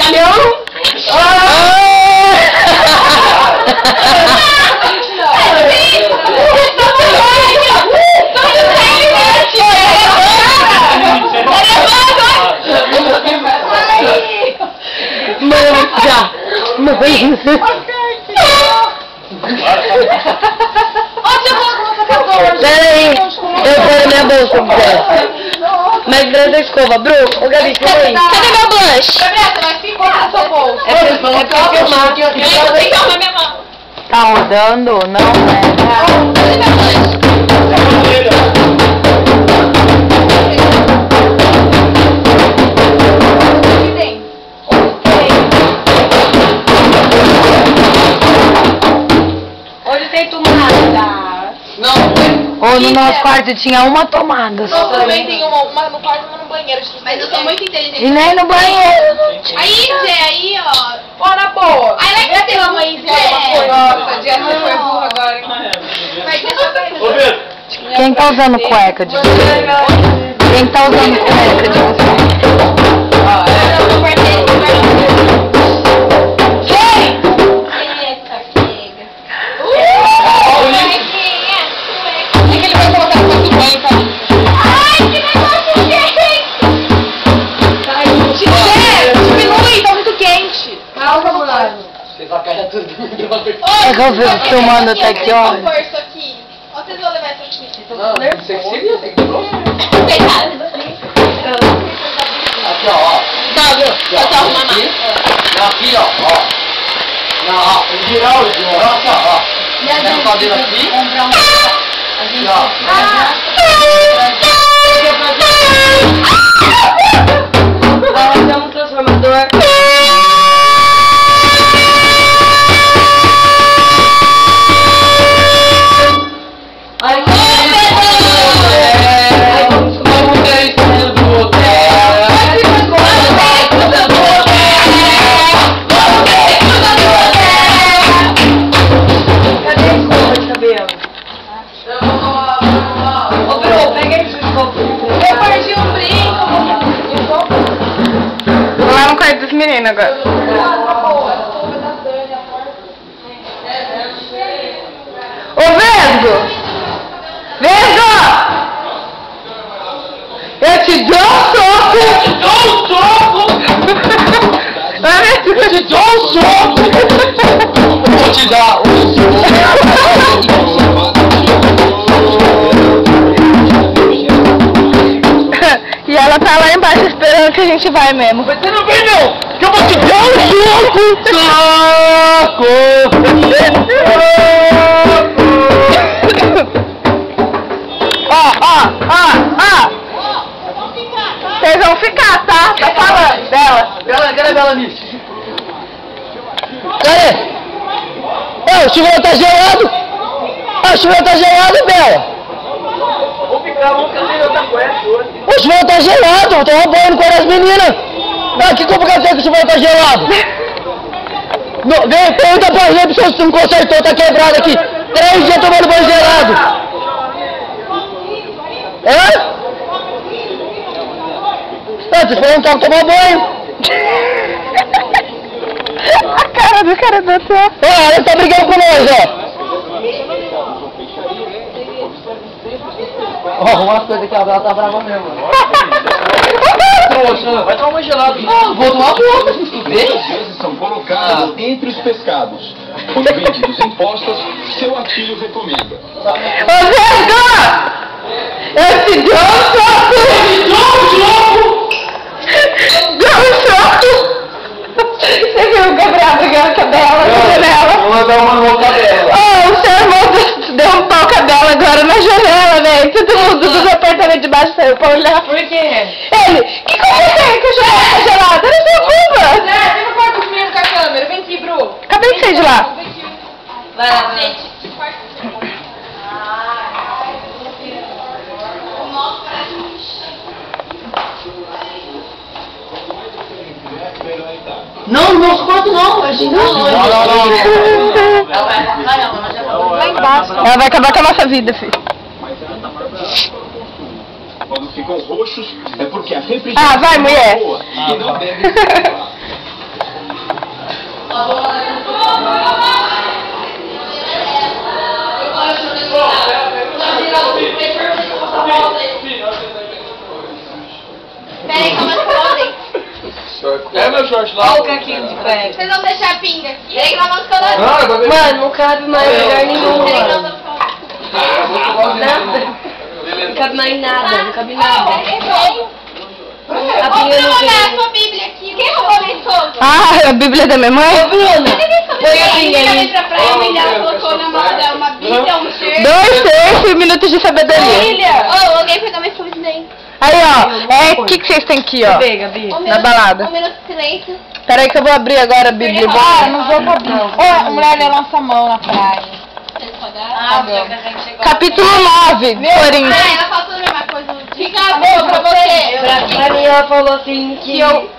Trapalhão! Peraí, eu quero minha bolsa, Bru. Mas traz a escova, Bru. Ô, Gabi, calma aí. Cadê meu blush? Gabriela, vai ficar na sua bolsa. É pra filmar. Calma, minha mão. Tá rodando? Não, né? Cadê meu blush? Onde tem tomada? Ou no nosso quarto tinha uma tomada. Não, também tem uma no quarto e uma no banheiro. Mas eu sou muito inteligente. E nem no banheiro. Aí, Zé, aí, ó. Ó, na boa. Aí vai Vê ter aquela uma mãezinha alguma coisa. Nossa, a Jéssica foi burra agora, hein? Vai ter Ô, Pedro. Quem tá usando cueca de você? Quem tá usando cueca de você? É que ele vai colocar no quarto do banho, tá? Ai, que negócio quente! Diminui, tá muito quente. Calma, mano. É que eu fico filmando até que horas? Isso aqui. Ó, vocês vão levar isso aqui. Não, você que se vira, tem que Aqui, ó. Tá, viu? Só arrumar mais. Aqui, ó. Não, ó. Girar o aqui, ó. Pega o cabelo aqui. Aqui, ó. Nós temos um transformador. Dos meninos agora. Ô, Vesgo! Vesgo! Eu te dou um soco! Eu te dou um soco! Eu te dou um soco! Vou te dar um soco! E ela tá lá embaixo esperando que a gente vai mesmo. Mas você não vem não! Que eu vou te dar um soco! Vocês vão ficar, tá? Tá falando dela. Cadê a Bela Nisso? Cadê? O chuveiro tá gelado! O chuveiro tá gelado, Bela! O chuveiro tá gelado, eu tô roubando com as meninas. Que complicação que o chuveiro tá gelado? Vem, pergunta pra gente se não consertou, tá quebrado aqui. 3 dias tomando banho gelado. Hã? Você foi um carro tomar banho. A cara do cara do hotel. Ó, ele tá brigando com nós, ó. Ó, uma coisa que a Bela tá brava mesmo. Trouxa, vai tomar uma gelada. Vou tomar boca, se estudei. Às vezes são colocados entre os pescados. Quando vendidos em postas, seu artilho recomenda. Ô, Vesgo! Eu te dou um soco! Eu te dou um soco! Dou um soco! Você viu o Gabriel brigando com a Bela na janela? Vou mandar uma no cabelo. Oh, o seu irmão deu um pau com a Bela agora na janela, velho. Todo mundo dos apartamentos de baixo saiu pra olhar. Por quê? Ele, que como é que a janela tá gelada? Não é sua culpa! Zé, vem no quarto dos meninos com a câmera. Vem aqui, Bru. Acabei de sair de lá. Vem aqui. Vai lá, vai lá. Não, no nosso quarto não, a gente não. Lá embaixo. Ela vai acabar com a nossa vida, filho. Quando ficam roxos, é porque a refrigeração Ah, vai, mulher. é boa e não deve ser. Peraí, calma, podem. É meu short lá. Olha o caquinho de cueca. Vocês vão deixar a pinga. Peraí que nós vamos ficar lá. Mano, não cabe mais em lugar nenhum, Peraí que nós mano. vamos ficar lá. Nada. Não cabe mais em nada, não cabe em nada. A Ô, pinga não Bruna, a tem. sua Bíblia aqui. Quem roubou minha esposa? Ah, a Bíblia da minha mãe? Ô, Bruna, põe a pinga Ele aí. pra praia, ela colocou na moda uma Bíblia, um terço. 2 terços e minutos de sabedoria. Ô, alguém pegar minha esposa daí. Aí, ó. O que vocês têm aqui, ó? Um Na minuto- balada. Um minuto de silêncio. Peraí que eu vou abrir agora a Bíblia. Não vou abrir. Ô, mulher, lança a mão na praia. Vocês pagaram? Capítulo 9, Coríntios. Ah, ela falou a mesma coisa. Fica bom pra você. Pra mim, ela falou assim que eu...